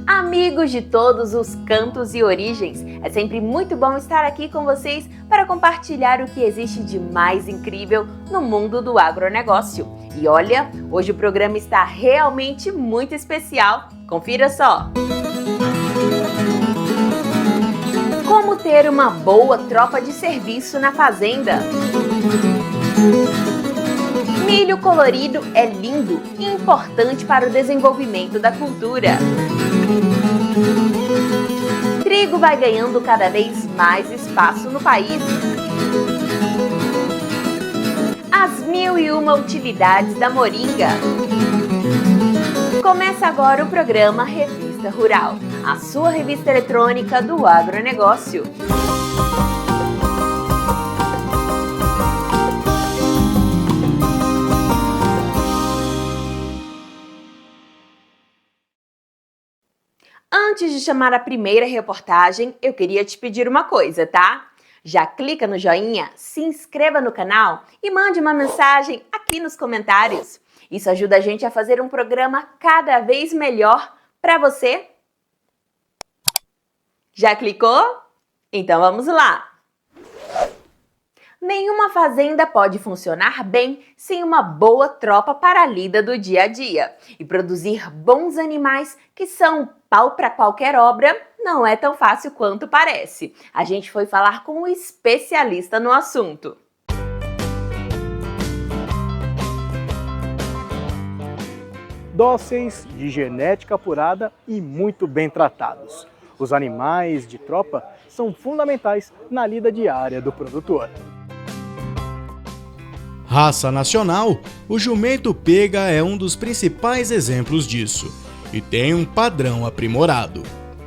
Amigos de todos os cantos e origens, é sempre muito bom estar aqui com vocês para compartilhar o que existe de mais incrível no mundo do agronegócio. E olha, hoje o programa está realmente muito especial. Confira só! Como ter uma boa tropa de serviço na fazenda? Milho colorido é lindo e importante para o desenvolvimento da cultura. Trigo vai ganhando cada vez mais espaço no país. As 1001 utilidades da moringa. Começa agora o programa Revista Rural, a sua revista eletrônica do agronegócio. Antes de chamar a primeira reportagem, eu queria te pedir uma coisa, tá? Já clica no joinha, se inscreva no canal e mande uma mensagem aqui nos comentários. Isso ajuda a gente a fazer um programa cada vez melhor para você. Já clicou? Então vamos lá! Nenhuma fazenda pode funcionar bem sem uma boa tropa para a lida do dia a dia. E produzir bons animais que são pau para qualquer obra não é tão fácil quanto parece. A gente foi falar com um especialista no assunto. Dóceis, de genética apurada e muito bem tratados. Os animais de tropa são fundamentais na lida diária do produtor. Raça nacional, o jumento pega é um dos principais exemplos disso e tem um padrão aprimorado.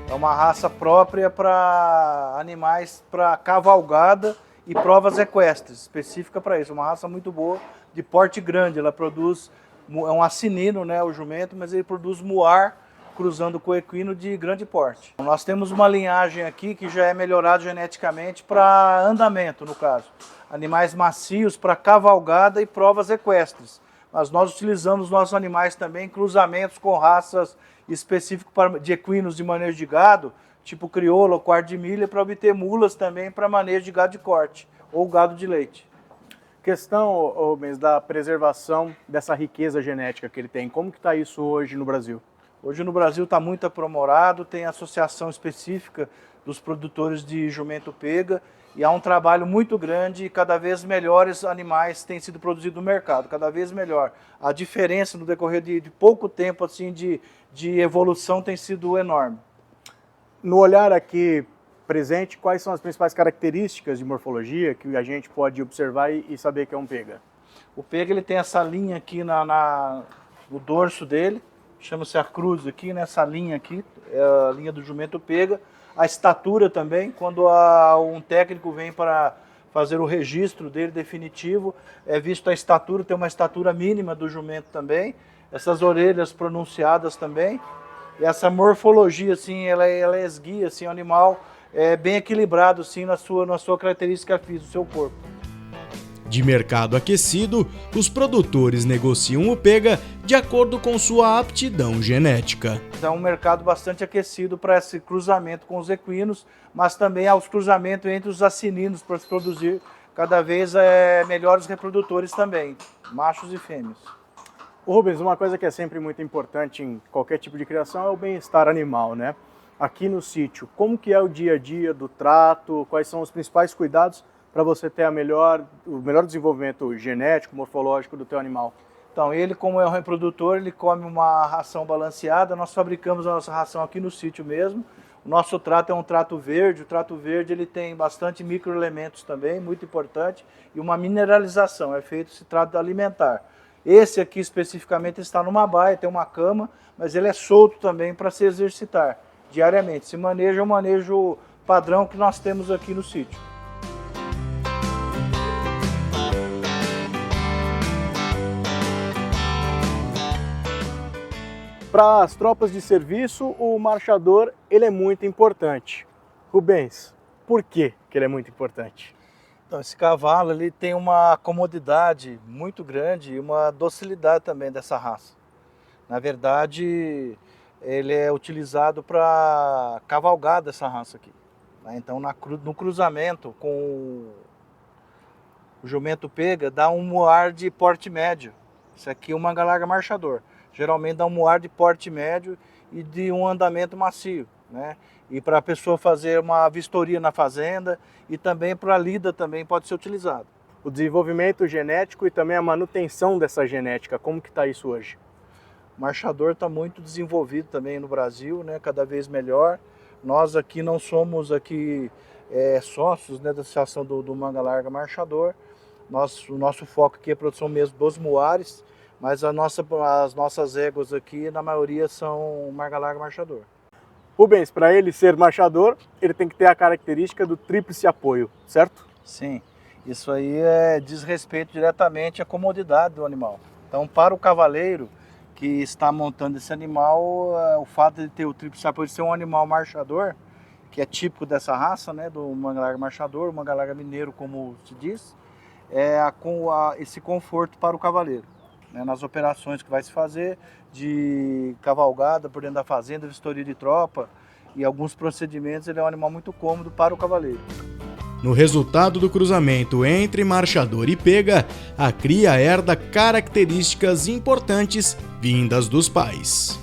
É uma raça própria para animais para cavalgada e provas equestres, específica para isso. Uma raça muito boa, de porte grande. Ela produz, é um asinino, né, o jumento, mas ele produz muar cruzando com o equino de grande porte. Nós temos uma linhagem aqui que já é melhorada geneticamente para andamento, no caso. Animais macios para cavalgada e provas equestres. Mas nós utilizamos nossos animais também em cruzamentos com raças específicas de equinos de manejo de gado, tipo crioulo ou quarto de milha, para obter mulas também para manejo de gado de corte ou gado de leite. Questão, Rubens, da preservação dessa riqueza genética que ele tem. Como que está isso hoje no Brasil? Hoje no Brasil está muito aprimorado, tem associação específica dos produtores de jumento pega e há um trabalho muito grande e cada vez melhores animais têm sido produzidos no mercado, cada vez melhor. A diferença no decorrer de pouco tempo assim, de evolução tem sido enorme. No olhar aqui presente, quais são as principais características de morfologia que a gente pode observar e saber que é um pega? O pega ele tem essa linha aqui no dorso dele, chama-se a cruz aqui, nessa linha aqui, é a linha do jumento pega. A estatura também, quando um técnico vem para fazer o registro dele definitivo, é visto a estatura, tem uma estatura mínima do jumento também, essas orelhas pronunciadas também, e essa morfologia, assim, ela é esguia, assim, o animal é bem equilibrado, assim, na sua característica física, do seu corpo. De mercado aquecido, os produtores negociam o pega de acordo com sua aptidão genética. É um mercado bastante aquecido para esse cruzamento com os equinos, mas também há os cruzamentos entre os assininos para se produzir cada vez melhores reprodutores também, machos e fêmeas. Rubens, uma coisa que é sempre muito importante em qualquer tipo de criação é o bem-estar animal, né? Aqui no sítio, como que é o dia a dia do trato, quais são os principais cuidados para você ter o melhor desenvolvimento genético, morfológico do teu animal? Então, ele, como é um reprodutor, ele come uma ração balanceada. Nós fabricamos a nossa ração aqui no sítio mesmo. O nosso trato é um trato verde. O trato verde ele tem bastante microelementos também, muito importante, e uma mineralização. É feito esse trato alimentar. Esse aqui especificamente está numa baia, tem uma cama, mas ele é solto também para se exercitar diariamente. Esse manejo é um manejo padrão que nós temos aqui no sítio. Para as tropas de serviço, o marchador ele é muito importante. Rubens, por que ele é muito importante? Então, esse cavalo ele tem uma comodidade muito grande e uma docilidade também dessa raça. Na verdade, ele é utilizado para cavalgada essa raça aqui. Né? Então no cruzamento com o jumento pega, dá um muar de porte médio. Isso aqui é um manga larga marchador. Geralmente dá um muar de porte médio e de um andamento macio, né? E para a pessoa fazer uma vistoria na fazenda e também para a lida também pode ser utilizado. O desenvolvimento genético e também a manutenção dessa genética, como que está isso hoje? O marchador está muito desenvolvido também no Brasil, né? Cada vez melhor. Nós aqui não somos aqui sócios, né, da Associação do Manga Larga Marchador. O nosso foco aqui é a produção mesmo dos muares, mas as nossas éguas aqui, na maioria, são manga larga marchador. Rubens, para ele ser marchador, ele tem que ter a característica do tríplice apoio, certo? Sim, isso aí diz respeito diretamente à comodidade do animal. Então, para o cavaleiro que está montando esse animal, o fato de ter o tríplice apoio, de ser um animal marchador, que é típico dessa raça, né, do manga larga marchador, o manga larga mineiro, como se diz, esse conforto para o cavaleiro, né, nas operações que vai se fazer de cavalgada por dentro da fazenda, vistoria de tropa e alguns procedimentos. Ele é um animal muito cômodo para o cavaleiro. No resultado do cruzamento entre marchador e pega, a cria herda características importantes vindas dos pais.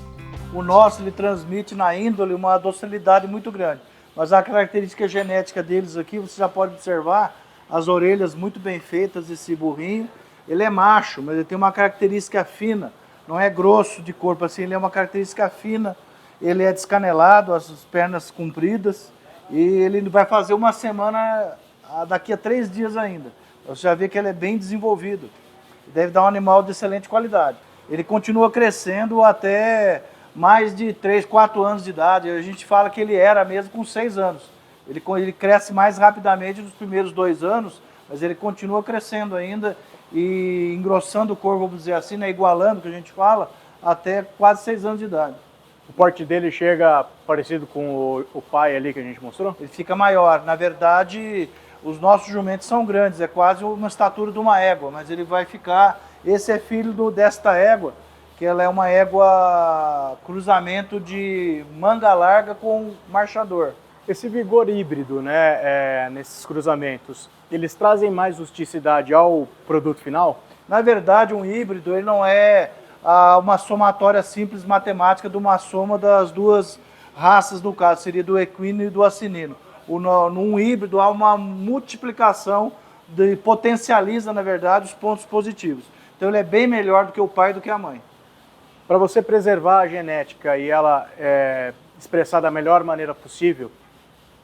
O nosso ele transmite na índole uma docilidade muito grande, mas a característica genética deles aqui, você já pode observar as orelhas muito bem feitas desse burrinho. Ele é macho, mas ele tem uma característica fina, não é grosso de corpo assim, ele é uma característica fina, ele é descanelado, as pernas compridas, e ele vai fazer uma semana daqui a 3 dias ainda. Você já vê que ele é bem desenvolvido, deve dar um animal de excelente qualidade. Ele continua crescendo até mais de 3, 4 anos de idade, a gente fala que ele era mesmo com 6 anos. Ele cresce mais rapidamente nos primeiros 2 anos, mas ele continua crescendo ainda e engrossando o corpo, vamos dizer assim, né, igualando, que a gente fala, até quase 6 anos de idade. O porte dele chega parecido com o pai ali que a gente mostrou? Ele fica maior. Na verdade, os nossos jumentos são grandes, é quase uma estatura de uma égua, mas ele vai ficar... Esse é filho desta égua, que ela é uma égua cruzamento de manga larga com marchador. Esse vigor híbrido, né, nesses cruzamentos, eles trazem mais rusticidade ao produto final? Na verdade, um híbrido ele não é uma somatória simples matemática de uma soma das duas raças, no caso, seria do equino e do asinino. Num híbrido há uma multiplicação, potencializa, na verdade, os pontos positivos. Então ele é bem melhor do que o pai e do que a mãe. Para você preservar a genética e ela expressar da melhor maneira possível,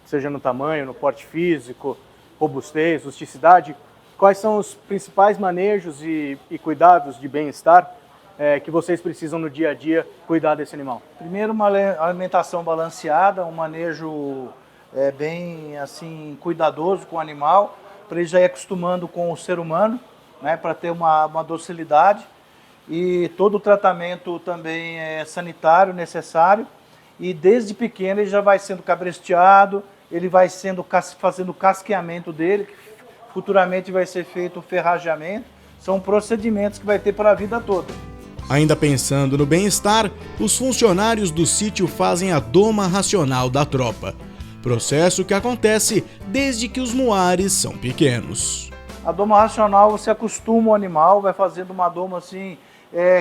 seja no tamanho, no porte físico, robustez, rusticidade, quais são os principais manejos e cuidados de bem-estar que vocês precisam no dia a dia cuidar desse animal? Primeiro, uma alimentação balanceada, um manejo bem assim cuidadoso com o animal, para ele já ir acostumando com o ser humano, né, para ter uma docilidade. E todo o tratamento também é sanitário necessário. E desde pequeno ele já vai sendo cabresteado, ele vai fazendo o casqueamento dele, que futuramente vai ser feito o ferrageamento. São procedimentos que vai ter para a vida toda. Ainda pensando no bem-estar, os funcionários do sítio fazem a doma racional da tropa, processo que acontece desde que os muares são pequenos. A doma racional, você acostuma o animal, vai fazendo uma doma assim,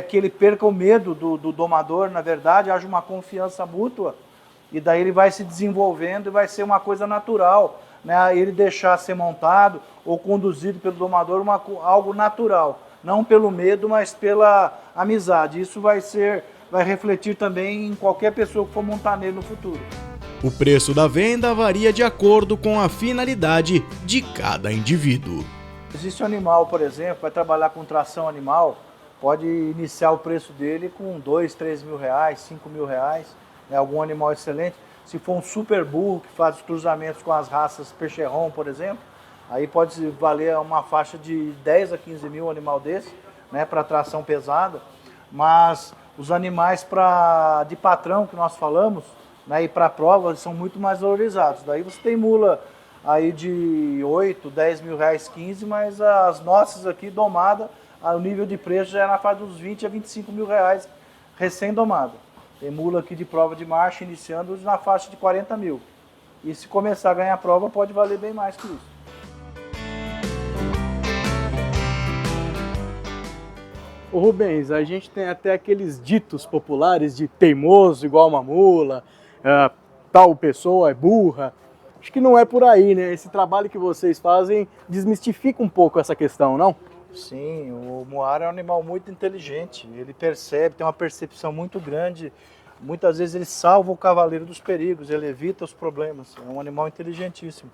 que ele perca o medo do domador, na verdade, haja uma confiança mútua, e daí ele vai se desenvolvendo e vai ser uma coisa natural, né? Ele deixar ser montado ou conduzido pelo domador, algo natural, não pelo medo, mas pela amizade. Isso vai refletir também em qualquer pessoa que for montar nele no futuro. O preço da venda varia de acordo com a finalidade de cada indivíduo. Existe um animal, por exemplo, vai trabalhar com tração animal, pode iniciar o preço dele com 2, 3 mil reais, 5 mil reais, né? Algum animal excelente. Se for um super burro que faz os cruzamentos com as raças Percheron, por exemplo, aí pode valer uma faixa de 10 a 15 mil um animal desse, né, para tração pesada. Mas os animais de patrão que nós falamos, né, e para prova, são muito mais valorizados. Daí você tem mula aí de 8, 10 mil reais, 15, mas as nossas aqui domada, o nível de preço já é na faixa dos 20 a 25 mil reais recém-domada. Tem mula aqui de prova de marcha iniciando na faixa de 40 mil. E se começar a ganhar prova, pode valer bem mais que isso. Ô Rubens, a gente tem até aqueles ditos populares de teimoso igual uma mula, tal pessoa é burra. Acho que não é por aí, né? Esse trabalho que vocês fazem desmistifica um pouco essa questão, não? Sim, o muar é um animal muito inteligente, ele percebe, tem uma percepção muito grande, muitas vezes ele salva o cavaleiro dos perigos, ele evita os problemas, é um animal inteligentíssimo.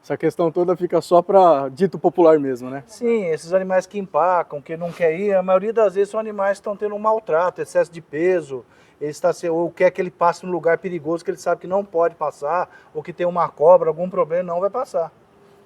Essa questão toda fica só para dito popular mesmo, né? Sim, esses animais que empacam, que não quer ir, a maioria das vezes são animais que estão tendo um maltrato, excesso de peso, ou quer que ele passe num lugar perigoso que ele sabe que não pode passar, ou que tem uma cobra, algum problema, não vai passar.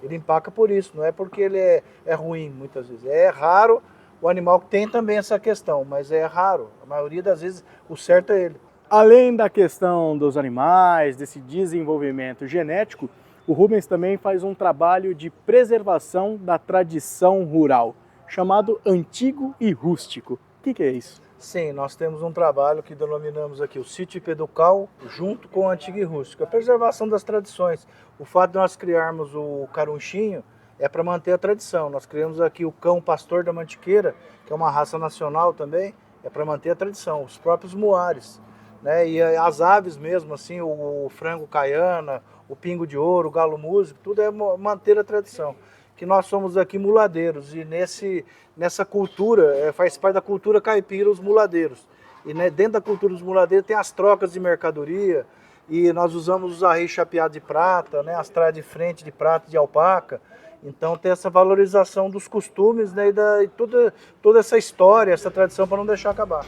Ele empaca por isso, não é porque ele é ruim muitas vezes. É raro o animal que tem também essa questão, mas é raro. A maioria das vezes o certo é ele. Além da questão dos animais, desse desenvolvimento genético, o Rubens também faz um trabalho de preservação da tradição rural, chamado Antigo e Rústico. O que é isso? Sim, nós temos um trabalho que denominamos aqui o Sítio Hipeducal junto com o Antigo e Rústico. A preservação das tradições. O fato de nós criarmos o carunchinho é para manter a tradição. Nós criamos aqui o cão pastor da Mantiqueira, que é uma raça nacional também, é para manter a tradição. Os próprios muares, né? E as aves mesmo, assim, o frango caiana, o pingo de ouro, o galo músico, tudo é manter a tradição. Que nós somos aqui muladeiros e nessa cultura, faz parte da cultura caipira os muladeiros. E né, dentro da cultura dos muladeiros tem as trocas de mercadoria e nós usamos os arreios chapeados de prata, né, as tralhas de frente de prata e de alpaca. Então tem essa valorização dos costumes, né, e toda essa história, essa tradição para não deixar acabar.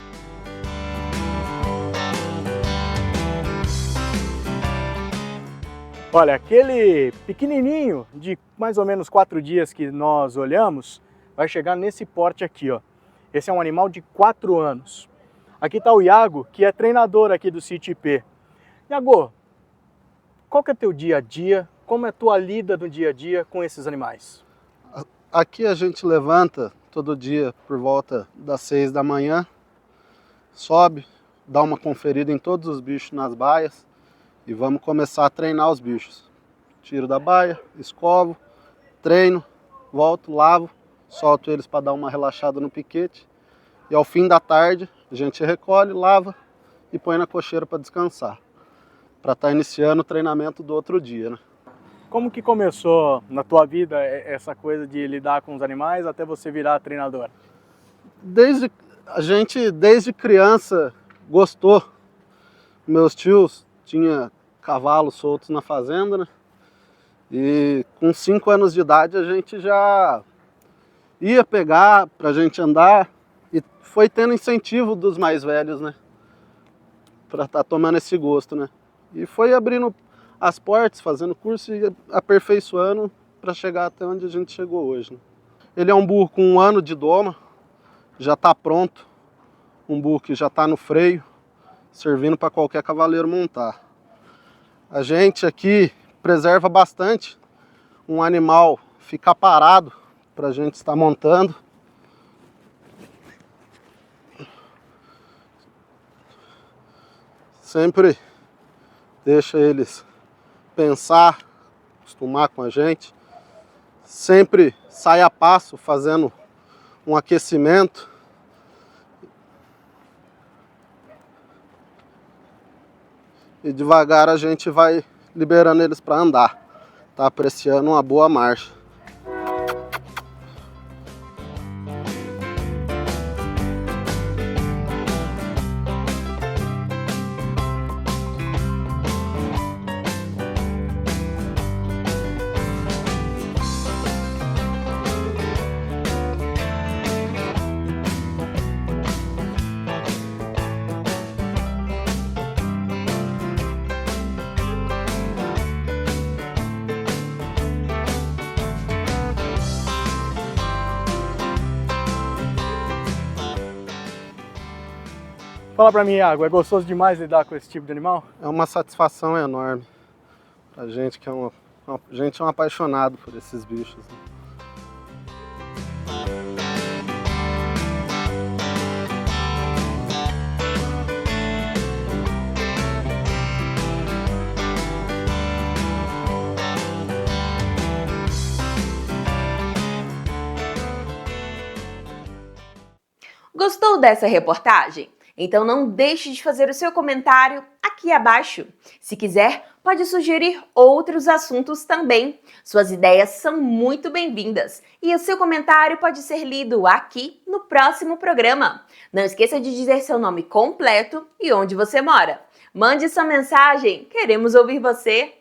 Olha, aquele pequenininho de mais ou menos 4 dias que nós olhamos, vai chegar nesse porte aqui, ó. Esse é um animal de 4 anos. Aqui está o Iago, que é treinador aqui do Sítio IP. Iago, qual que é teu dia a dia? Como é a tua lida no dia a dia com esses animais? Aqui a gente levanta todo dia por volta das 6 da manhã, sobe, dá uma conferida em todos os bichos nas baias, e vamos começar a treinar os bichos. Tiro da baia, escovo, treino, volto, lavo, solto eles para dar uma relaxada no piquete. E ao fim da tarde a gente recolhe, lava e põe na cocheira para descansar. Para estar iniciando o treinamento do outro dia, né? Como que começou na tua vida essa coisa de lidar com os animais até você virar treinador? A gente desde criança gostou. Meus tios tinham cavalos soltos na fazenda, né? E com 5 anos de idade a gente já ia pegar pra gente andar e foi tendo incentivo dos mais velhos, né? Pra estar tomando esse gosto, né? E foi abrindo as portas, fazendo curso e aperfeiçoando para chegar até onde a gente chegou hoje, né? Ele é um burro com 1 ano de doma, já está pronto, um burro que já está no freio, servindo para qualquer cavaleiro montar. A gente aqui preserva bastante um animal ficar parado para a gente estar montando. Sempre deixa eles pensar, acostumar com a gente. Sempre sai a passo fazendo um aquecimento. E devagar a gente vai liberando eles para andar. Tá apreciando uma boa marcha. Fala pra mim, Iago, é gostoso demais lidar com esse tipo de animal? É uma satisfação enorme pra gente que a gente é um apaixonado por esses bichos, né? Gostou dessa reportagem? Então não deixe de fazer o seu comentário aqui abaixo. Se quiser, pode sugerir outros assuntos também. Suas ideias são muito bem-vindas e o seu comentário pode ser lido aqui no próximo programa. Não esqueça de dizer seu nome completo e onde você mora. Mande sua mensagem, queremos ouvir você!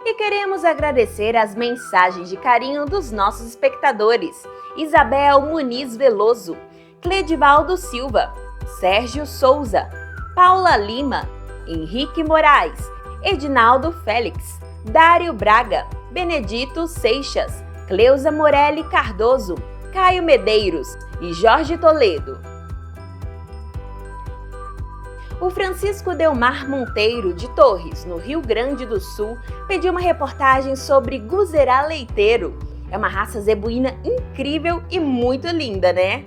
E queremos agradecer as mensagens de carinho dos nossos espectadores: Isabel Muniz Veloso, Cledivaldo Silva, Sérgio Souza, Paula Lima, Henrique Moraes, Edinaldo Félix, Dário Braga, Benedito Seixas, Cleusa Morelli Cardoso, Caio Medeiros e Jorge Toledo. O Francisco Delmar Monteiro, de Torres, no Rio Grande do Sul, pediu uma reportagem sobre Guzerá leiteiro. É uma raça zebuína incrível e muito linda, né?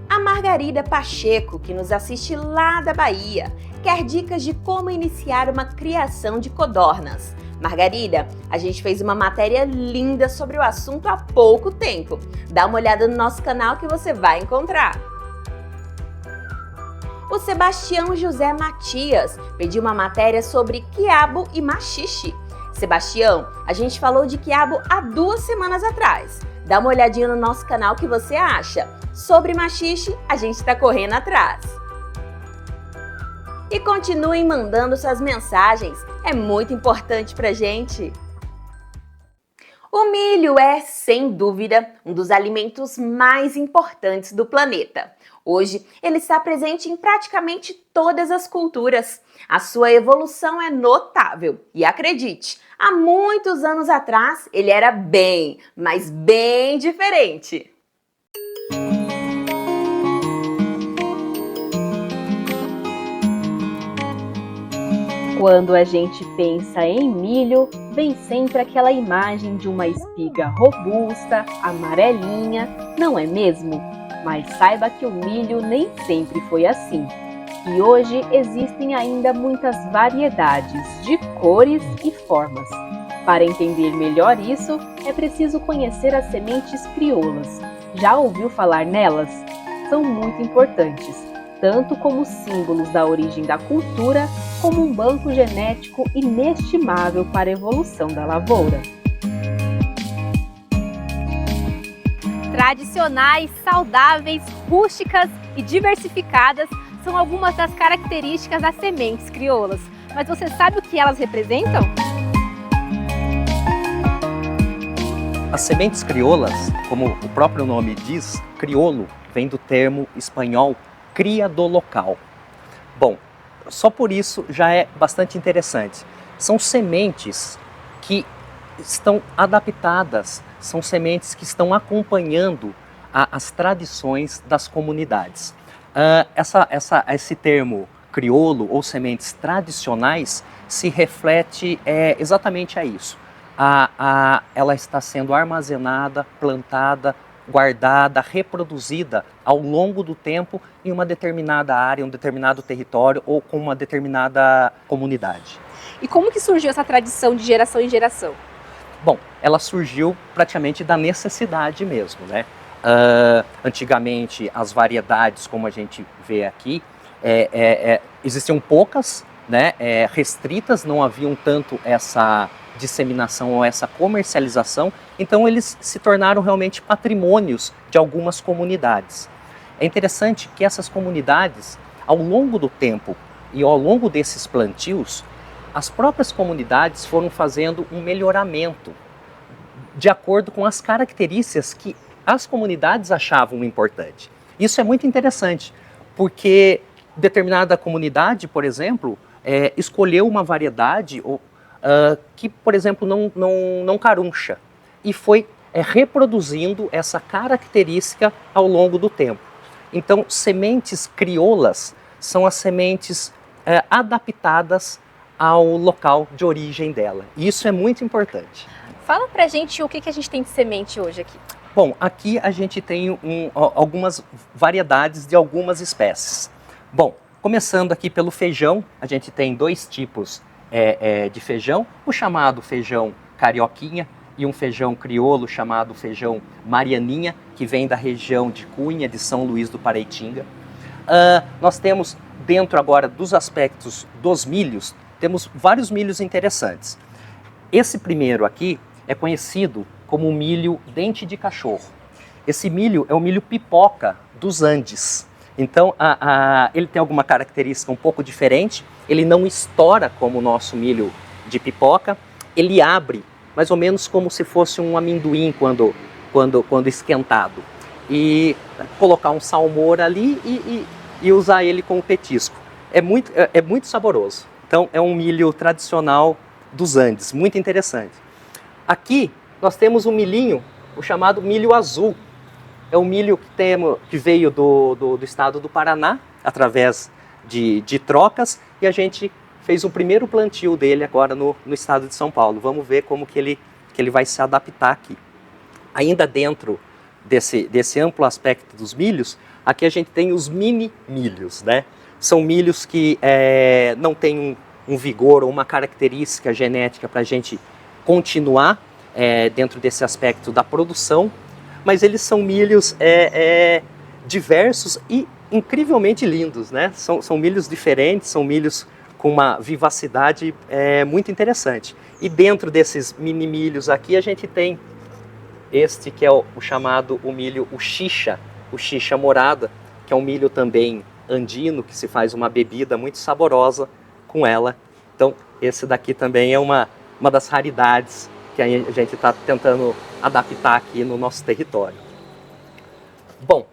A Margarida Pacheco, que nos assiste lá da Bahia, quer dicas de como iniciar uma criação de codornas. Margarida, a gente fez uma matéria linda sobre o assunto há pouco tempo. Dá uma olhada no nosso canal que você vai encontrar. O Sebastião José Matias pediu uma matéria sobre quiabo e maxixe. Sebastião, a gente falou de quiabo há 2 semanas atrás. Dá uma olhadinha no nosso canal que você acha. Sobre maxixe, a gente está correndo atrás. E continuem mandando suas mensagens, é muito importante pra gente. O milho é, sem dúvida, um dos alimentos mais importantes do planeta. Hoje, ele está presente em praticamente todas as culturas. A sua evolução é notável e, acredite, há muitos anos atrás ele era bem, mas bem diferente. Quando a gente pensa em milho, vem sempre aquela imagem de uma espiga robusta, amarelinha, não é mesmo? Mas saiba que o milho nem sempre foi assim. E hoje existem ainda muitas variedades de cores e formas. Para entender melhor isso, é preciso conhecer as sementes crioulas. Já ouviu falar nelas? São muito importantes, tanto como símbolos da origem da cultura, como um banco genético inestimável para a evolução da lavoura. Tradicionais, saudáveis, rústicas e diversificadas são algumas das características das sementes crioulas. Mas você sabe o que elas representam? As sementes crioulas, como o próprio nome diz, crioulo vem do termo espanhol cria do local. Bom, só por isso já é bastante interessante. São sementes que estão adaptadas, são sementes que estão acompanhando as tradições das comunidades. Esse termo crioulo ou sementes tradicionais se reflete exatamente a isso. Ela está sendo armazenada, plantada, guardada, reproduzida ao longo do tempo em uma determinada área, um determinado território ou com uma determinada comunidade. E como que surgiu essa tradição de geração em geração? Bom, ela surgiu praticamente da necessidade mesmo, né? Antigamente, as variedades, como a gente vê aqui, existiam poucas, né, restritas, não haviam tanto essa disseminação ou essa comercialização, então eles se tornaram realmente patrimônios de algumas comunidades. É interessante que essas comunidades, ao longo do tempo e ao longo desses plantios, as próprias comunidades foram fazendo um melhoramento de acordo com as características que as comunidades achavam importante. Isso é muito interessante, porque determinada comunidade, por exemplo, escolheu uma variedade que, por exemplo, não caruncha e foi reproduzindo essa característica ao longo do tempo. Então, sementes crioulas são as sementes adaptadas ao local de origem dela. E isso é muito importante. Fala pra gente o que a gente tem de semente hoje aqui. Bom, aqui a gente tem algumas variedades de algumas espécies. Bom, começando aqui pelo feijão, a gente tem 2 tipos de feijão. O chamado feijão carioquinha, e um feijão crioulo chamado feijão Marianinha, que vem da região de Cunha, de São Luís do Paraitinga. Nós temos, dentro agora dos aspectos dos milhos, temos vários milhos interessantes. Esse primeiro aqui é conhecido como o milho dente de cachorro. Esse milho é o milho pipoca dos Andes. Então, ele tem alguma característica um pouco diferente, ele não estoura como o nosso milho de pipoca, ele abre mais ou menos como se fosse um amendoim quando esquentado. E colocar um salmoura ali e usar ele como petisco. É muito saboroso. Então, é um milho tradicional dos Andes, muito interessante. Aqui, nós temos um milhinho, o chamado milho azul. É um milho que veio do estado do Paraná, através de trocas, e a gente fez o primeiro plantio dele agora no estado de São Paulo. Vamos ver como que ele vai se adaptar aqui. Ainda dentro desse amplo aspecto dos milhos, aqui a gente tem os mini milhos, né? São milhos que não têm um vigor ou uma característica genética para a gente continuar dentro desse aspecto da produção, mas eles são milhos diversos e incrivelmente lindos, né? São milhos diferentes, são milhos com uma vivacidade muito interessante. E dentro desses mini milhos aqui a gente tem este que é o chamado o milho xixa morada, que é um milho também andino, que se faz uma bebida muito saborosa com ela. Então esse daqui também é uma das raridades que a gente está tentando adaptar aqui no nosso território. Bom,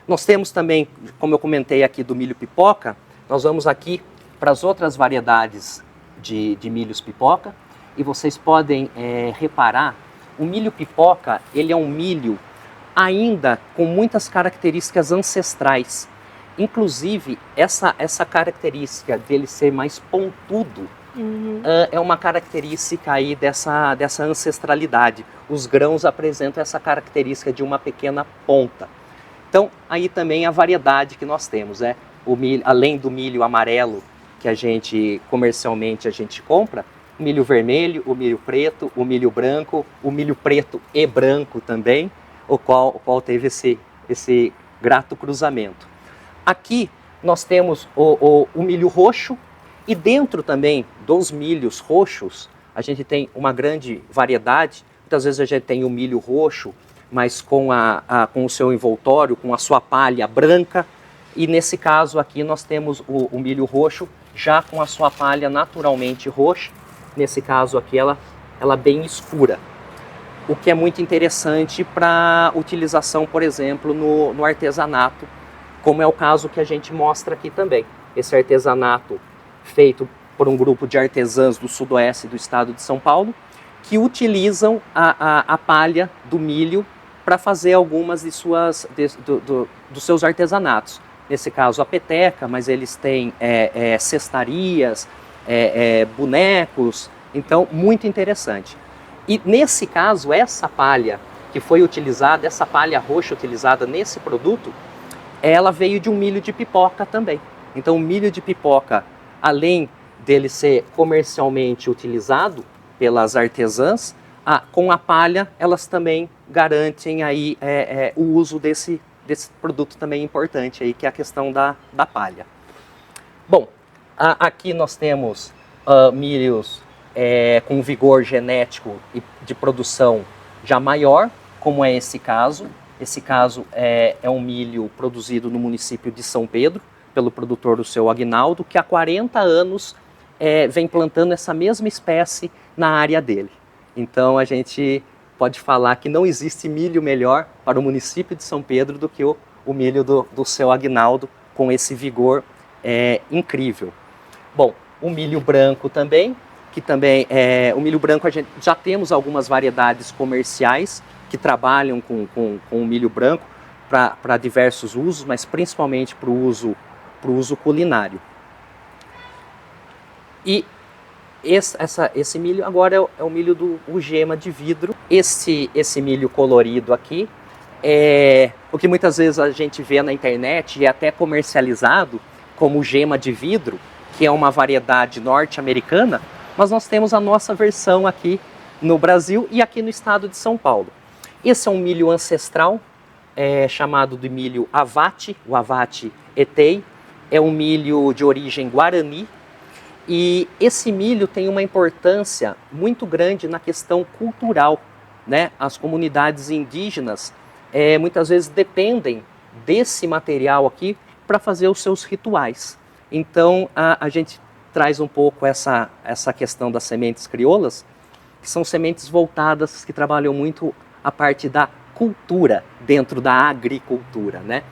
nós temos também, como eu comentei aqui do milho pipoca, nós vamos aqui para as outras variedades de milhos pipoca, e vocês podem reparar, o milho pipoca, ele é um milho ainda com muitas características ancestrais. Inclusive, essa característica dele ser mais pontudo, é uma característica aí dessa ancestralidade. Os grãos apresentam essa característica de uma pequena ponta. Então, aí também a variedade que nós temos, o milho, além do milho amarelo que comercialmente a gente compra, o milho vermelho, o milho preto, o milho branco, o milho preto e branco também, o qual teve esse grato cruzamento. Aqui nós temos o milho roxo, e dentro também dos milhos roxos, a gente tem uma grande variedade. Muitas vezes a gente tem o milho roxo, mas com o seu envoltório, com a sua palha branca. E nesse caso aqui nós temos o milho roxo já com a sua palha naturalmente roxa. Nesse caso aqui ela bem escura. O que é muito interessante para utilização, por exemplo, no artesanato, como é o caso que a gente mostra aqui também. Esse artesanato feito por um grupo de artesãs do sudoeste do estado de São Paulo, que utilizam a palha do milho para fazer algumas dos seus artesanatos. Nesse caso a peteca, mas eles têm cestarias, bonecos, então muito interessante. E nesse caso, essa palha que foi utilizada, essa palha roxa utilizada nesse produto, ela veio de um milho de pipoca também. Então o milho de pipoca, além dele ser comercialmente utilizado pelas artesãs, com a palha elas também garantem aí o uso desse produto também importante aí, que é a questão da palha. Bom, aqui nós temos milhos com vigor genético e de produção já maior, como é esse caso. Esse caso é um milho produzido no município de São Pedro, pelo produtor do seu Aguinaldo, que há 40 anos vem plantando essa mesma espécie na área dele. Então a gente pode falar que não existe milho melhor para o município de São Pedro do que o milho do seu Aguinaldo, com esse vigor incrível. Bom, o milho branco também, que também o milho branco a gente já temos algumas variedades comerciais que trabalham com o milho branco para diversos usos, mas principalmente para o uso culinário. E esse milho agora é o milho do gema de vidro. Esse milho colorido aqui é o que muitas vezes a gente vê na internet e é até comercializado como gema de vidro, que é uma variedade norte-americana, mas nós temos a nossa versão aqui no Brasil e aqui no estado de São Paulo. Esse é um milho ancestral, chamado de milho Avati, o Avati Etei. É um milho de origem guarani. E esse milho tem uma importância muito grande na questão cultural, né? As comunidades indígenas muitas vezes dependem desse material aqui para fazer os seus rituais. Então a gente traz um pouco essa questão das sementes crioulas, que são sementes voltadas, que trabalham muito a parte da cultura dentro da agricultura, né?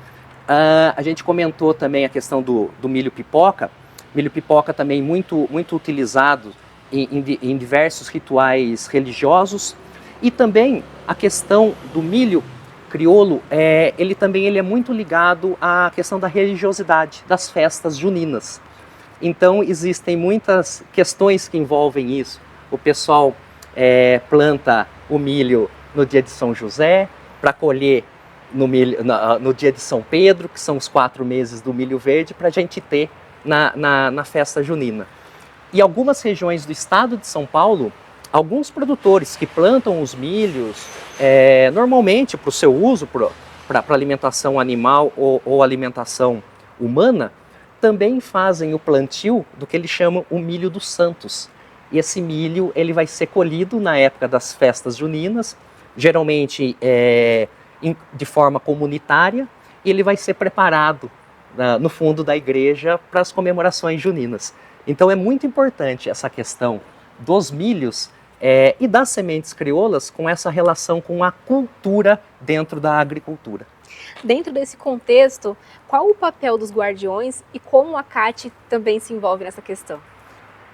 A gente comentou também a questão do milho pipoca. Milho pipoca também muito utilizado em diversos rituais religiosos. E também a questão do milho crioulo, ele é muito ligado à questão da religiosidade, das festas juninas. Então existem muitas questões que envolvem isso. O pessoal planta o milho no dia de São José, para colher no dia de São Pedro, que são os 4 meses do milho verde, para a gente ter na festa junina. E algumas regiões do estado de São Paulo, alguns produtores que plantam os milhos, normalmente para o seu uso, para alimentação animal ou alimentação humana, também fazem o plantio do que eles chamam o milho dos santos. E esse milho ele vai ser colhido na época das festas juninas, geralmente de forma comunitária, e ele vai ser preparado no fundo da igreja para as comemorações juninas. Então é muito importante essa questão dos milhos e das sementes crioulas com essa relação com a cultura dentro da agricultura. Dentro desse contexto, qual o papel dos guardiões e como a CAT também se envolve nessa questão?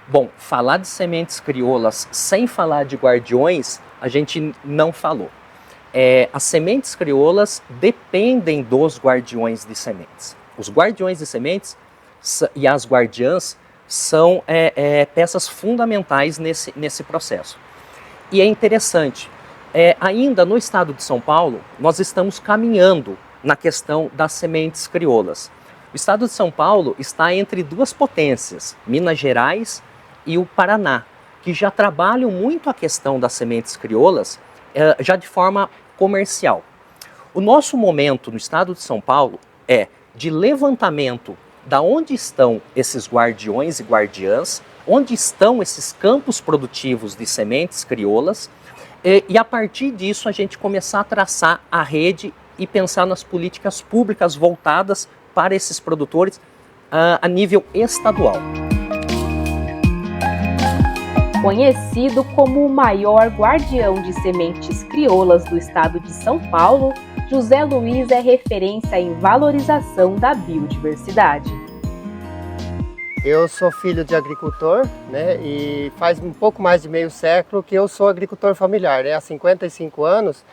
Bom, falar de sementes crioulas sem falar de guardiões, a gente não falou. As sementes crioulas dependem dos guardiões de sementes. Os guardiões de sementes e as guardiãs são peças fundamentais nesse processo. E é interessante, ainda no estado de São Paulo, nós estamos caminhando na questão das sementes crioulas. O estado de São Paulo está entre 2 potências, Minas Gerais e o Paraná, que já trabalham muito a questão das sementes crioulas, já de forma comercial. O nosso momento no estado de São Paulo é de levantamento da onde estão esses guardiões e guardiãs, onde estão esses campos produtivos de sementes crioulas, e a partir disso a gente começar a traçar a rede e pensar nas políticas públicas voltadas para esses produtores a nível estadual. Conhecido como o maior guardião de sementes crioulas do estado de São Paulo, José Luiz é referência em valorização da biodiversidade. Eu sou filho de agricultor, né, e faz um pouco mais de meio século que eu sou agricultor familiar, né, há 55 anos,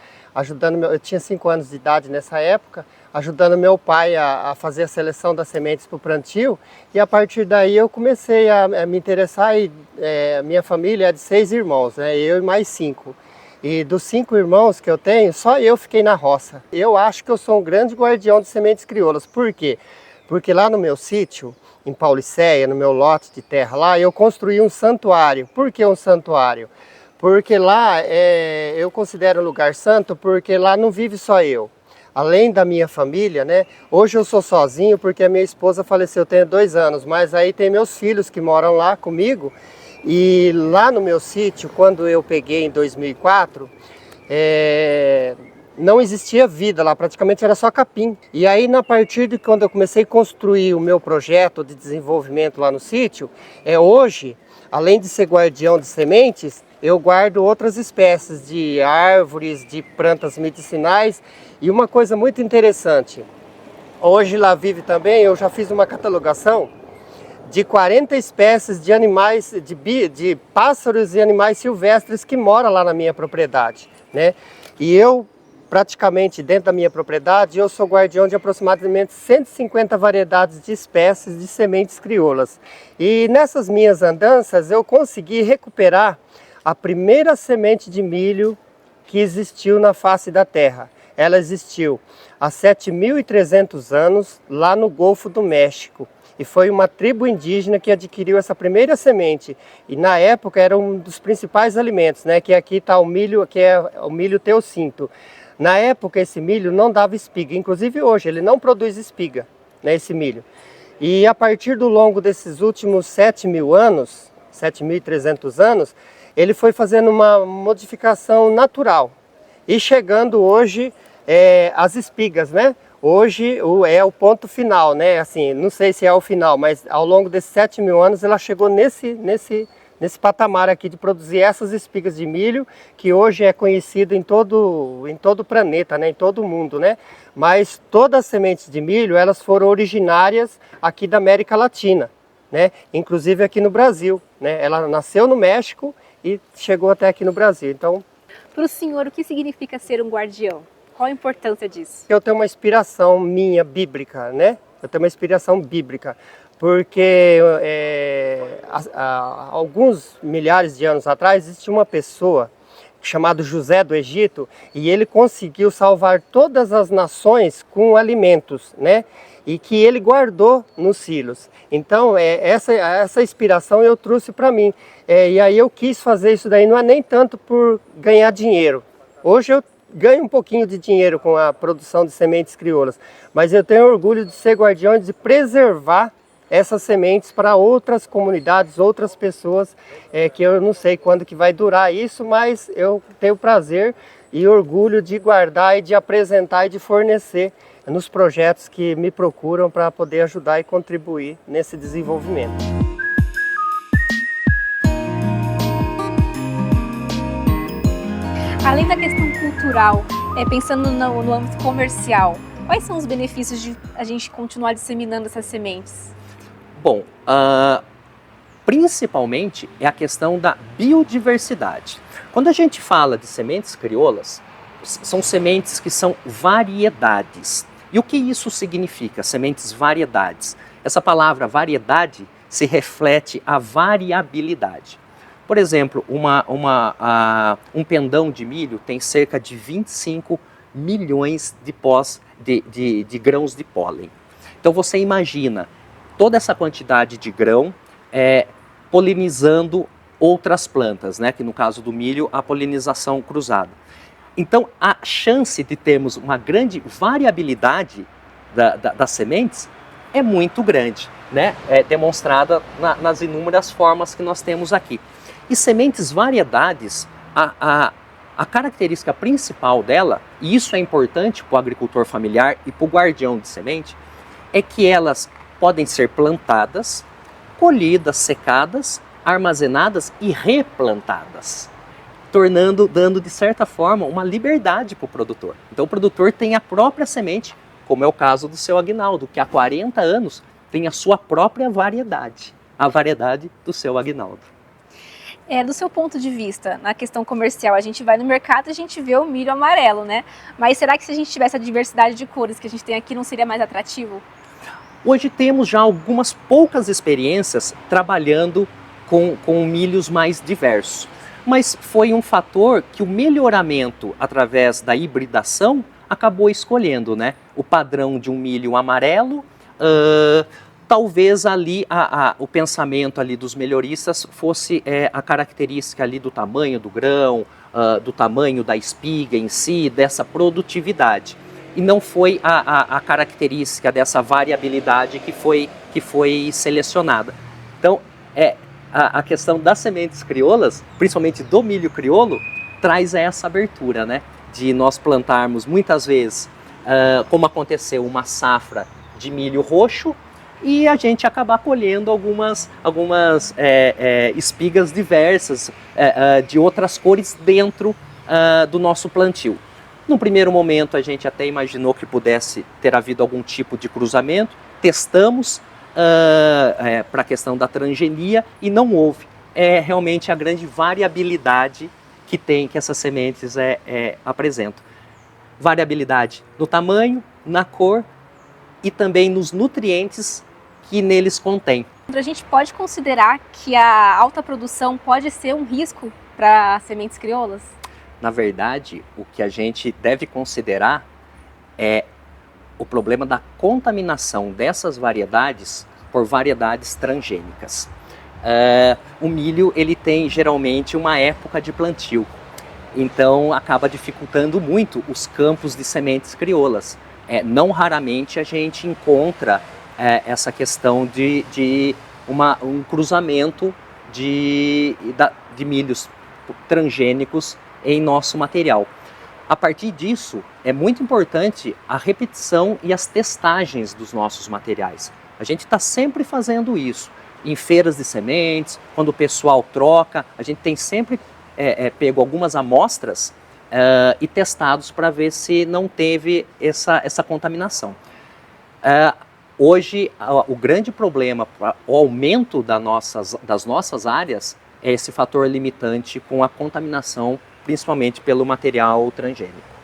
eu tinha 5 anos de idade nessa época, ajudando meu pai a fazer a seleção das sementes para o plantio, e a partir daí eu comecei a me interessar, e minha família é de 6 irmãos, né, eu e mais 5. E dos 5 irmãos que eu tenho, só eu fiquei na roça. Eu acho que eu sou um grande guardião de sementes crioulas. Por quê? Porque lá no meu sítio, em Paulicéia, no meu lote de terra lá, eu construí um santuário. Por que um santuário? Porque lá eu considero um lugar santo, porque lá não vive só eu. Além da minha família, né? Hoje eu sou sozinho porque a minha esposa faleceu, eu tenho 2 anos, mas aí tem meus filhos que moram lá comigo. E lá no meu sítio, quando eu peguei em 2004, não existia vida lá, praticamente era só capim. E aí, a partir de quando eu comecei a construir o meu projeto de desenvolvimento lá no sítio, hoje, além de ser guardião de sementes, eu guardo outras espécies de árvores, de plantas medicinais. E uma coisa muito interessante, hoje lá vive também, eu já fiz uma catalogação de 40 espécies de animais, de pássaros e animais silvestres que moram lá na minha propriedade, né? E eu, praticamente dentro da minha propriedade, eu sou guardião de aproximadamente 150 variedades de espécies de sementes crioulas. E nessas minhas andanças eu consegui recuperar a primeira semente de milho que existiu na face da terra. Ela existiu há 7.300 anos lá no Golfo do México. E foi uma tribo indígena que adquiriu essa primeira semente. E na época era um dos principais alimentos, né? Que aqui está o milho, que é o milho teossinto. Na época esse milho não dava espiga, inclusive hoje ele não produz espiga, né, esse milho. E a partir do longo desses últimos 7.000 anos, 7.300 anos, ele foi fazendo uma modificação natural. E chegando hoje as espigas, né? Hoje é o ponto final, né? Assim, não sei se é o final, mas ao longo desses 7.000 anos ela chegou nesse patamar aqui de produzir essas espigas de milho, que hoje é conhecido em todo o planeta, né? Em todo o mundo, né? Mas todas as sementes de milho, elas foram originárias aqui da América Latina, né? Inclusive aqui no Brasil, né? Ela nasceu no México e chegou até aqui no Brasil. Então, para o senhor, o que significa ser um guardião? Qual a importância disso? eu tenho uma inspiração minha bíblica, né? Eu tenho uma inspiração bíblica, porque há alguns milhares de anos atrás existia uma pessoa chamada José do Egito e ele conseguiu salvar todas as nações com alimentos, né? E que ele guardou nos silos. Então, essa inspiração eu trouxe para mim. E aí eu quis fazer isso daí, não é nem tanto por ganhar dinheiro. Hoje eu ganho um pouquinho de dinheiro com a produção de sementes crioulas, mas eu tenho orgulho de ser guardião e de preservar essas sementes para outras comunidades, outras pessoas, que eu não sei quando que vai durar isso, mas eu tenho prazer e orgulho de guardar e de apresentar e de fornecer nos projetos que me procuram para poder ajudar e contribuir nesse desenvolvimento. Além da questão cultural, pensando no âmbito comercial, quais são os benefícios de a gente continuar disseminando essas sementes? Bom, principalmente é a questão da biodiversidade. Quando a gente fala de sementes crioulas, são sementes que são variedades. E o que isso significa, sementes variedades? Essa palavra variedade se reflete a variabilidade. Por exemplo, um pendão de milho tem cerca de 25 milhões de grãos de pólen. Então você imagina toda essa quantidade de grão polinizando outras plantas, né? Que no caso do milho, a polinização cruzada. Então a chance de termos uma grande variabilidade das sementes é muito grande, né? É demonstrada nas inúmeras formas que nós temos aqui. E sementes variedades, a característica principal dela, e isso é importante para o agricultor familiar e para o guardião de semente, é que elas podem ser plantadas, colhidas, secadas, armazenadas e replantadas, dando de certa forma uma liberdade para o produtor. Então o produtor tem a própria semente, como é o caso do seu Aguinaldo, que há 40 anos tem a sua própria variedade, a variedade do seu Aguinaldo. Do seu ponto de vista, na questão comercial, a gente vai no mercado e a gente vê o milho amarelo, né? Mas será que se a gente tivesse a diversidade de cores que a gente tem aqui, não seria mais atrativo? Hoje temos já algumas poucas experiências trabalhando com milhos mais diversos. Mas foi um fator que o melhoramento através da hibridação acabou escolhendo, né? O padrão de um milho amarelo, talvez ali o pensamento ali dos melhoristas fosse a característica ali do tamanho do grão, do tamanho da espiga em si, dessa produtividade. E não foi a característica dessa variabilidade que foi selecionada. Então, a questão das sementes crioulas, principalmente do milho crioulo, traz essa abertura, né? De nós plantarmos muitas vezes, como aconteceu, uma safra de milho roxo, e a gente acabar colhendo algumas espigas diversas de outras cores dentro do nosso plantio. No primeiro momento a gente até imaginou que pudesse ter havido algum tipo de cruzamento, testamos para a questão da transgenia e não houve. É realmente a grande variabilidade que essas sementes apresentam. Variabilidade no tamanho, na cor e também nos nutrientes que neles contém. A gente pode considerar que a alta produção pode ser um risco para sementes crioulas? Na verdade, o que a gente deve considerar é o problema da contaminação dessas variedades por variedades transgênicas. O milho ele tem geralmente uma época de plantio, então acaba dificultando muito os campos de sementes crioulas. Não raramente a gente encontra essa questão de um cruzamento de milhos transgênicos em nosso material. A partir disso, é muito importante a repetição e as testagens dos nossos materiais. A gente está sempre fazendo isso. Em feiras de sementes, quando o pessoal troca, a gente tem sempre pego algumas amostras e testados para ver se não teve essa contaminação. Hoje, o grande problema, o aumento das nossas áreas, é esse fator limitante com a contaminação, principalmente pelo material transgênico.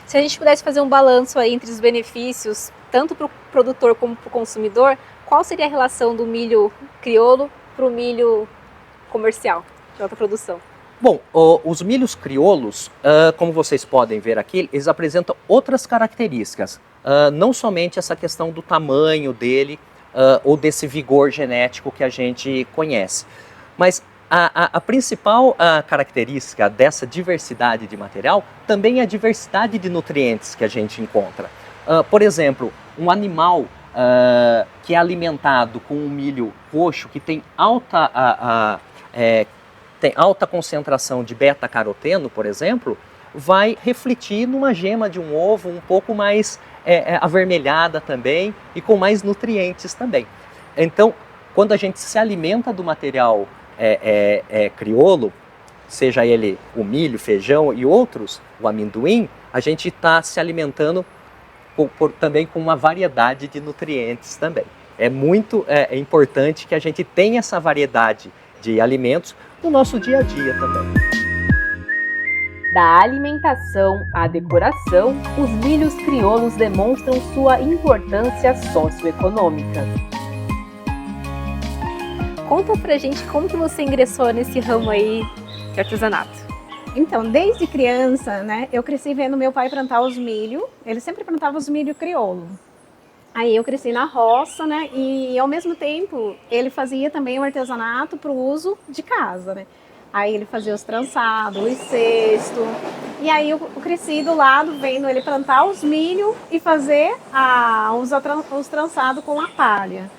Se a gente pudesse fazer um balanço aí entre os benefícios, tanto para o produtor como para o consumidor, qual seria a relação do milho crioulo para o milho comercial, de alta produção? Bom, os milhos crioulos, como vocês podem ver aqui, eles apresentam outras características. Não somente essa questão do tamanho dele ou desse vigor genético que a gente conhece, mas a principal característica dessa diversidade de material também é a diversidade de nutrientes que a gente encontra. Por exemplo, um animal que é alimentado com um milho roxo que tem alta concentração de beta-caroteno, por exemplo, vai refletir numa gema de um ovo um pouco mais avermelhada também e com mais nutrientes também. Então, quando a gente se alimenta do material crioulo, seja ele o milho, feijão e outros, o amendoim, a gente está se alimentando também com uma variedade de nutrientes também. É muito importante que a gente tenha essa variedade de alimentos no nosso dia a dia também. Da alimentação à decoração, os milhos crioulos demonstram sua importância socioeconômica. Conta pra gente como que você ingressou nesse ramo aí de artesanato. Então, desde criança, né, eu cresci vendo meu pai plantar os milho. Ele sempre plantava os milho crioulo. Aí eu cresci na roça, né, e ao mesmo tempo ele fazia também o artesanato para o uso de casa, né. Aí ele fazia os trançados, os cestos. E aí eu cresci do lado vendo ele plantar os milho e fazer os trançados com a palha.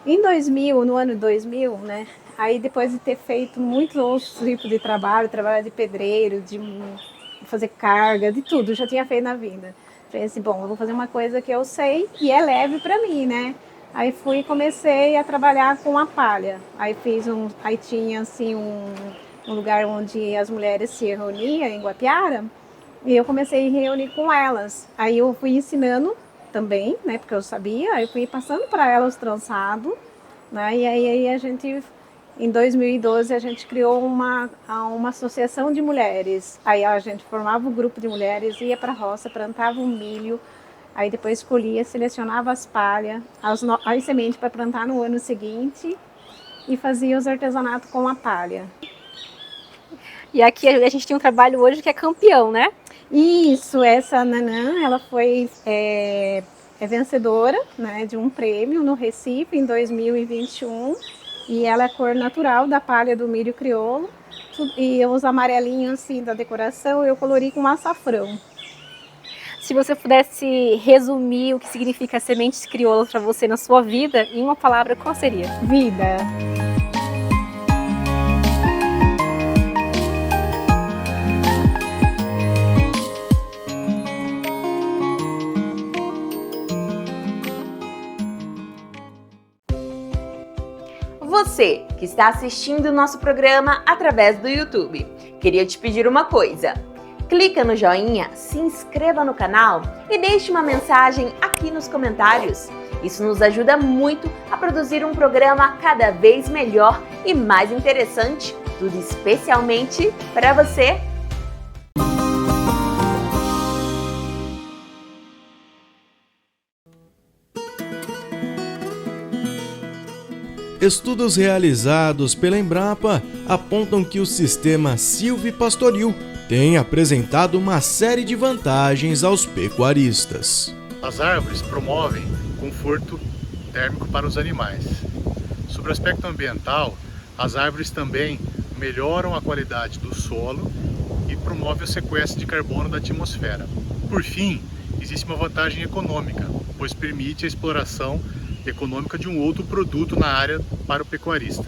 Em 2000, no ano 2000, né, aí depois de ter feito muitos outros tipos de trabalho de pedreiro, de fazer carga, de tudo, já tinha feito na vida. Falei assim, bom, eu vou fazer uma coisa que eu sei e é leve para mim, né? Aí fui e comecei a trabalhar com a palha. Aí tinha assim um lugar onde as mulheres se reuniam em Guapiara e eu comecei a reunir com elas. Aí eu fui ensinando também, né, porque eu sabia, aí eu fui passando para elas o trançado, né, e aí a gente, em 2012, a gente criou uma associação de mulheres. Aí a gente formava um grupo de mulheres, ia para a roça, plantava um milho, aí depois escolhia, selecionava as palhas, as sementes para plantar no ano seguinte e fazia os artesanatos com a palha. E aqui a gente tem um trabalho hoje que é campeão, né? Isso, essa Nanã, ela foi vencedora, né, de um prêmio no Recife em 2021 e ela é cor natural da palha do milho crioulo e os amarelinhos assim da decoração eu colori com açafrão. Se você pudesse resumir o que significa sementes crioulas para você na sua vida, em uma palavra, qual seria? Vida. Você que está assistindo o nosso programa através do YouTube, queria te pedir uma coisa. Clica no joinha, se inscreva no canal e deixe uma mensagem aqui nos comentários. Isso nos ajuda muito a produzir um programa cada vez melhor e mais interessante, tudo especialmente para você. Estudos realizados pela Embrapa apontam que o sistema silvipastoril tem apresentado uma série de vantagens aos pecuaristas. As árvores promovem conforto térmico para os animais. Sobre o aspecto ambiental, as árvores também melhoram a qualidade do solo e promovem o sequestro de carbono da atmosfera. Por fim, existe uma vantagem econômica, pois permite a exploração econômica de um outro produto na área para o pecuarista.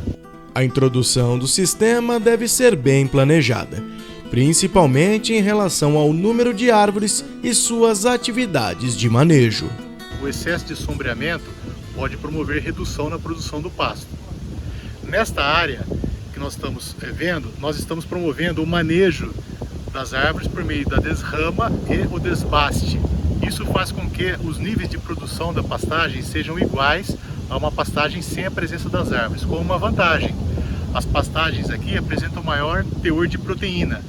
A introdução do sistema deve ser bem planejada, principalmente em relação ao número de árvores e suas atividades de manejo. O excesso de sombreamento pode promover redução na produção do pasto. Nesta área que nós estamos vendo, nós estamos promovendo o manejo das árvores por meio da desrama e o desbaste. Isso faz com que os níveis de produção da pastagem sejam iguais a uma pastagem sem a presença das árvores, com uma vantagem. As pastagens aqui apresentam maior teor de proteína,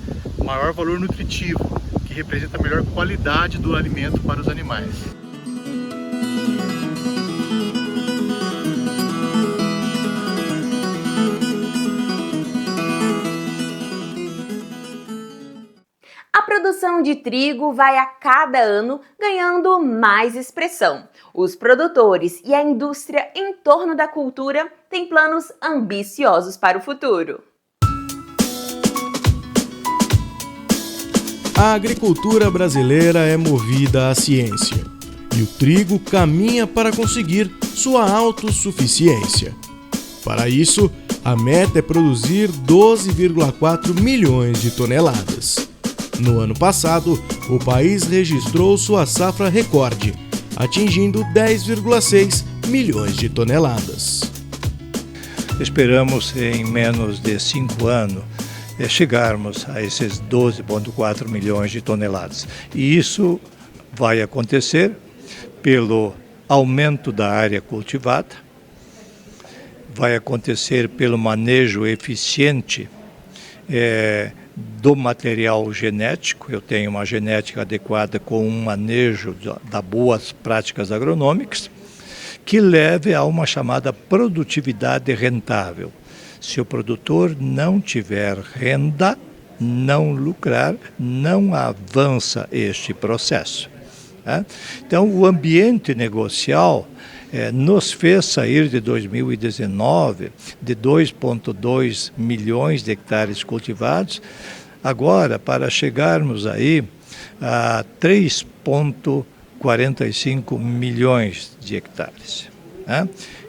maior valor nutritivo, que representa a melhor qualidade do alimento para os animais. A produção de trigo vai a cada ano ganhando mais expressão. Os produtores e a indústria em torno da cultura têm planos ambiciosos para o futuro. A agricultura brasileira é movida à ciência e o trigo caminha para conseguir sua autossuficiência. Para isso, a meta é produzir 12,4 milhões de toneladas. No ano passado, o país registrou sua safra recorde, atingindo 10,6 milhões de toneladas. Esperamos em menos de 5 anos chegarmos a esses 12,4 milhões de toneladas. E isso vai acontecer pelo aumento da área cultivada, vai acontecer pelo manejo eficiente do material genético. Eu tenho uma genética adequada com um manejo das boas práticas agronômicas, que leve a uma chamada produtividade rentável. Se o produtor não tiver renda, não lucrar, não avança este processo. Então, o ambiente negocial nos fez sair de 2019 de 2,2 milhões de hectares cultivados, agora para chegarmos aí a 3,45 milhões de hectares.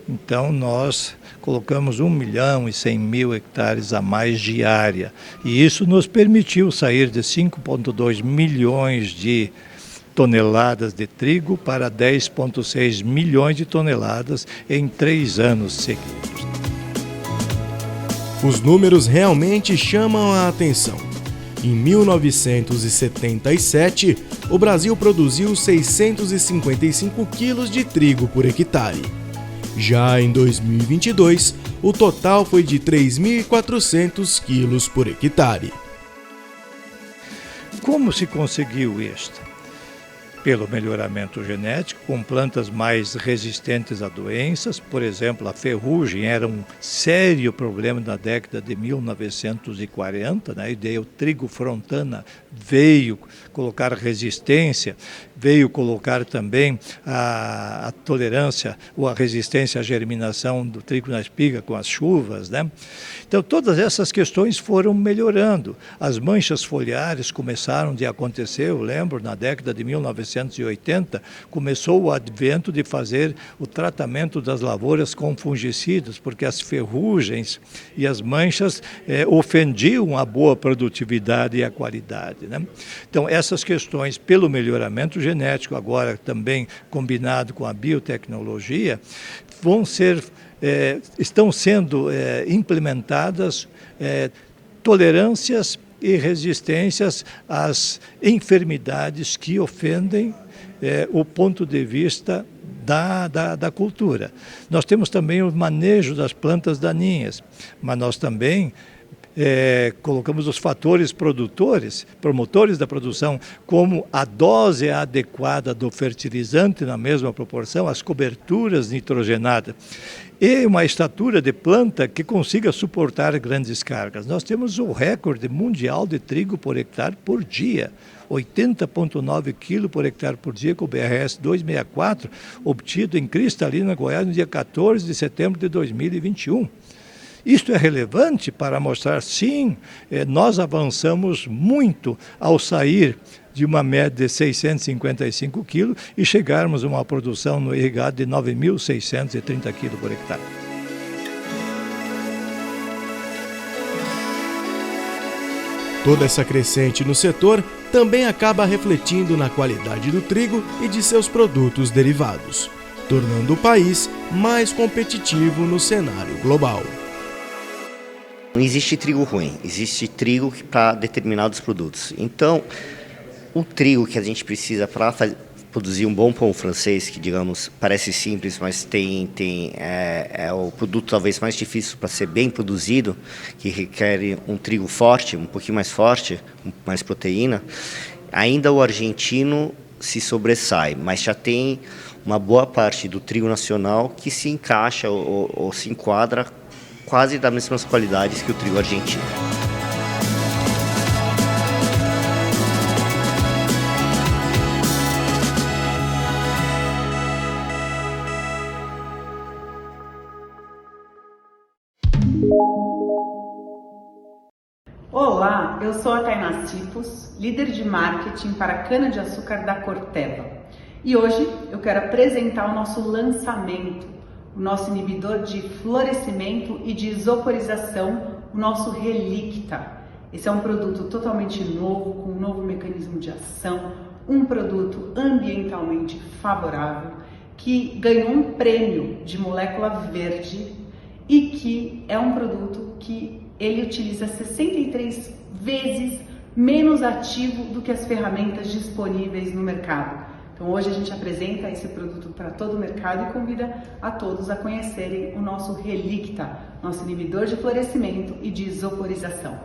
Então, nós colocamos 1.100.000 hectares a mais de área, e isso nos permitiu sair de 5,2 milhões de toneladas de trigo para 10,6 milhões de toneladas em 3 anos seguidos. Os números realmente chamam a atenção. Em 1977, o Brasil produziu 655 quilos de trigo por hectare. Já em 2022, o total foi de 3.400 quilos por hectare. Como se conseguiu isto? Pelo melhoramento genético, com plantas mais resistentes a doenças. Por exemplo, a ferrugem era um sério problema na década de 1940, e daí o trigo Frontana veio colocar resistência, veio colocar também a tolerância ou a resistência à germinação do trigo na espiga com as chuvas. Então, todas essas questões foram melhorando. As manchas foliares começaram a acontecer, eu lembro, na década de 1980, começou o advento de fazer o tratamento das lavouras com fungicidas, porque as ferrugens e as manchas ofendiam a boa produtividade e a qualidade. Então, essas questões, pelo melhoramento genético, agora também combinado com a biotecnologia, estão sendo implementadas tolerâncias e resistências às enfermidades que ofendem o ponto de vista da cultura. Nós temos também o manejo das plantas daninhas, mas nós também colocamos os fatores promotores da produção, como a dose adequada do fertilizante na mesma proporção, as coberturas nitrogenadas e uma estatura de planta que consiga suportar grandes cargas. Nós temos o recorde mundial de trigo por hectare por dia, 80,9 kg por hectare por dia com o BRS 264, obtido em Cristalina, Goiás, no dia 14 de setembro de 2021. Isto é relevante para mostrar, sim, nós avançamos muito ao sair de uma média de 655 kg e chegarmos a uma produção no irrigado de 9.630 kg por hectare. Toda essa crescente no setor também acaba refletindo na qualidade do trigo e de seus produtos derivados, tornando o país mais competitivo no cenário global. Não existe trigo ruim, existe trigo para determinados produtos. Então, o trigo que a gente precisa para produzir um bom pão francês, que, digamos, parece simples, mas é o produto talvez mais difícil para ser bem produzido, que requer um trigo forte, um pouquinho mais forte, mais proteína, ainda o argentino se sobressai, mas já tem uma boa parte do trigo nacional que se encaixa ou se enquadra quase das mesmas qualidades que o trigo argentino. Olá, eu sou a Tainá Cipos, líder de marketing para cana-de-açúcar da Corteva. E hoje eu quero apresentar o nosso lançamento, o nosso inibidor de florescimento e de isoporização, o nosso Relicta. Esse é um produto totalmente novo, com um novo mecanismo de ação, um produto ambientalmente favorável, que ganhou um prêmio de molécula verde e que é um produto que ele utiliza 63 vezes menos ativo do que as ferramentas disponíveis no mercado. Então hoje a gente apresenta esse produto para todo o mercado e convida a todos a conhecerem o nosso Relicta, nosso inibidor de florescimento e de isoporização.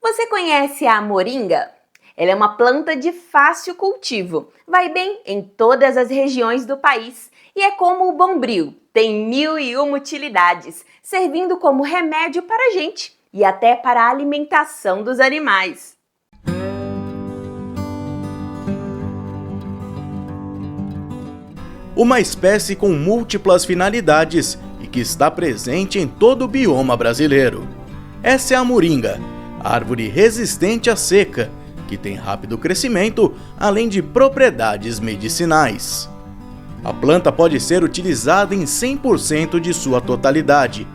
Você conhece a moringa? Ela é uma planta de fácil cultivo, vai bem em todas as regiões do país e é como o bombril, tem 1001 utilidades, servindo como remédio para a gente e até para a alimentação dos animais. Uma espécie com múltiplas finalidades e que está presente em todo o bioma brasileiro. Essa é a moringa, árvore resistente à seca, que tem rápido crescimento, além de propriedades medicinais. A planta pode ser utilizada em 100% de sua totalidade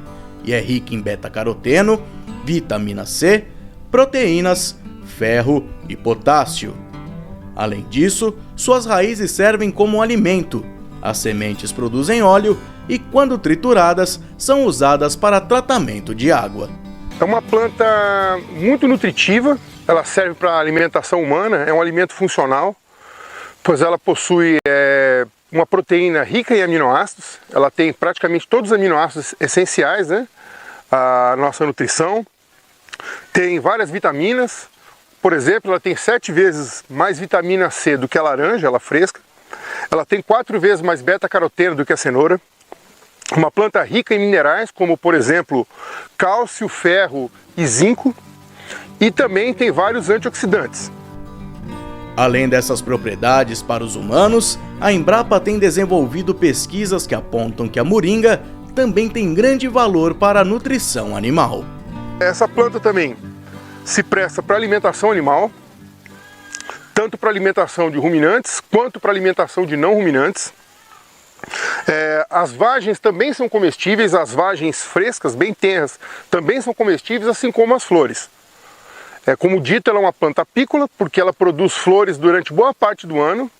e é rica em beta-caroteno, vitamina C, proteínas, ferro e potássio. Além disso, suas raízes servem como alimento, as sementes produzem óleo e, quando trituradas, são usadas para tratamento de água. É uma planta muito nutritiva, ela serve para a alimentação humana, é um alimento funcional, pois ela possui uma proteína rica em aminoácidos, ela tem praticamente todos os aminoácidos essenciais, né? A nossa nutrição. Tem várias vitaminas, por exemplo, ela tem 7 vezes mais vitamina C do que a laranja, ela fresca. Ela tem 4 vezes mais beta-caroteno do que a cenoura. Uma planta rica em minerais, como por exemplo, cálcio, ferro e zinco. E também tem vários antioxidantes. Além dessas propriedades para os humanos, a Embrapa tem desenvolvido pesquisas que apontam que a moringa também tem grande valor para a nutrição animal. Essa planta também se presta para alimentação animal, tanto para alimentação de ruminantes quanto para alimentação de não ruminantes. As vagens também são comestíveis, as vagens frescas, bem tenras, também são comestíveis, assim como as flores. Como dito, ela é uma planta apícola, porque ela produz flores durante boa parte do ano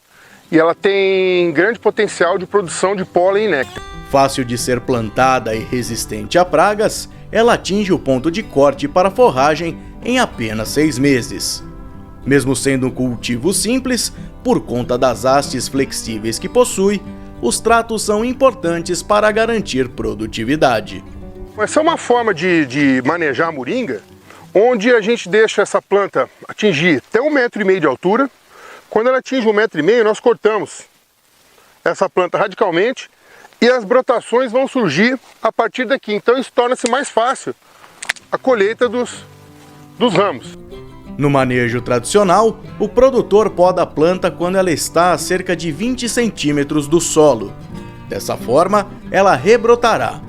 e ela tem grande potencial de produção de pólen e néctar. Fácil de ser plantada e resistente a pragas, ela atinge o ponto de corte para forragem em apenas 6 meses. Mesmo sendo um cultivo simples, por conta das hastes flexíveis que possui, os tratos são importantes para garantir produtividade. Essa é uma forma de manejar a moringa, onde a gente deixa essa planta atingir até 1,5 m de altura. Quando ela atinge 1,5 m, nós cortamos essa planta radicalmente e as brotações vão surgir a partir daqui. Então isso torna-se mais fácil a colheita dos ramos. No manejo tradicional, o produtor poda a planta quando ela está a cerca de 20 centímetros do solo. Dessa forma, ela rebrotará.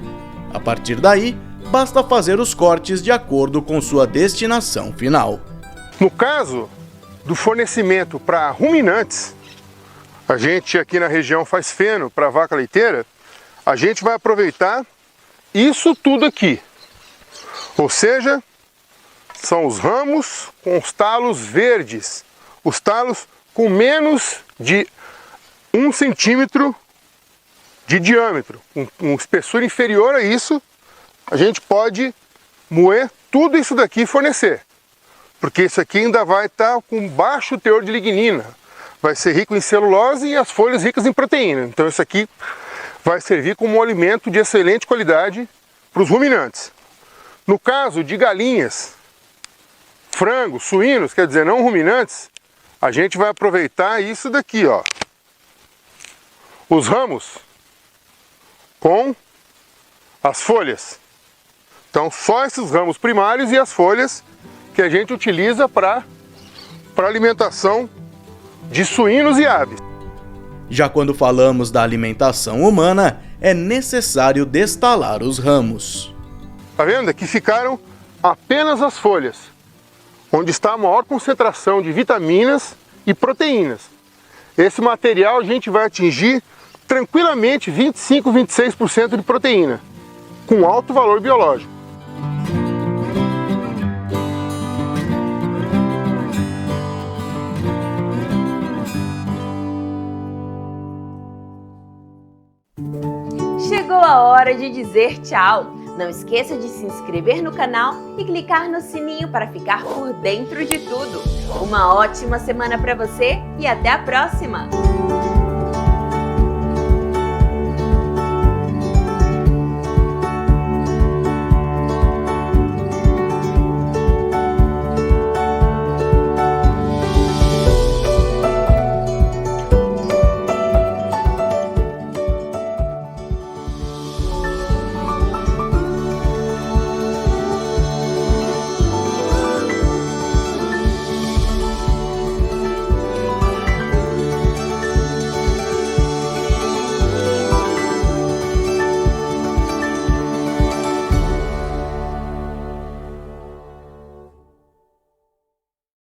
A partir daí, basta fazer os cortes de acordo com sua destinação final. No caso do fornecimento para ruminantes, a gente aqui na região faz feno para vaca leiteira, a gente vai aproveitar isso tudo aqui. Ou seja, são os ramos com os talos verdes, os talos com menos de 1 centímetro de diâmetro, com espessura inferior a isso, a gente pode moer tudo isso daqui e fornecer. Porque isso aqui ainda vai estar com baixo teor de lignina, vai ser rico em celulose e as folhas ricas em proteína. Então isso aqui vai servir como um alimento de excelente qualidade para os ruminantes. No caso de galinhas, frangos, suínos, quer dizer, não ruminantes, a gente vai aproveitar isso daqui, ó. Os ramos com as folhas. Então só esses ramos primários e as folhas que a gente utiliza para alimentação de suínos e aves. Já quando falamos da alimentação humana, é necessário destalar os ramos. Tá vendo? Aqui ficaram apenas as folhas, onde está a maior concentração de vitaminas e proteínas. Esse material a gente vai atingir tranquilamente 25, 26% de proteína, com alto valor biológico. Chegou a hora de dizer tchau. Não esqueça de se inscrever no canal e clicar no sininho para ficar por dentro de tudo. Uma ótima semana para você e até a próxima!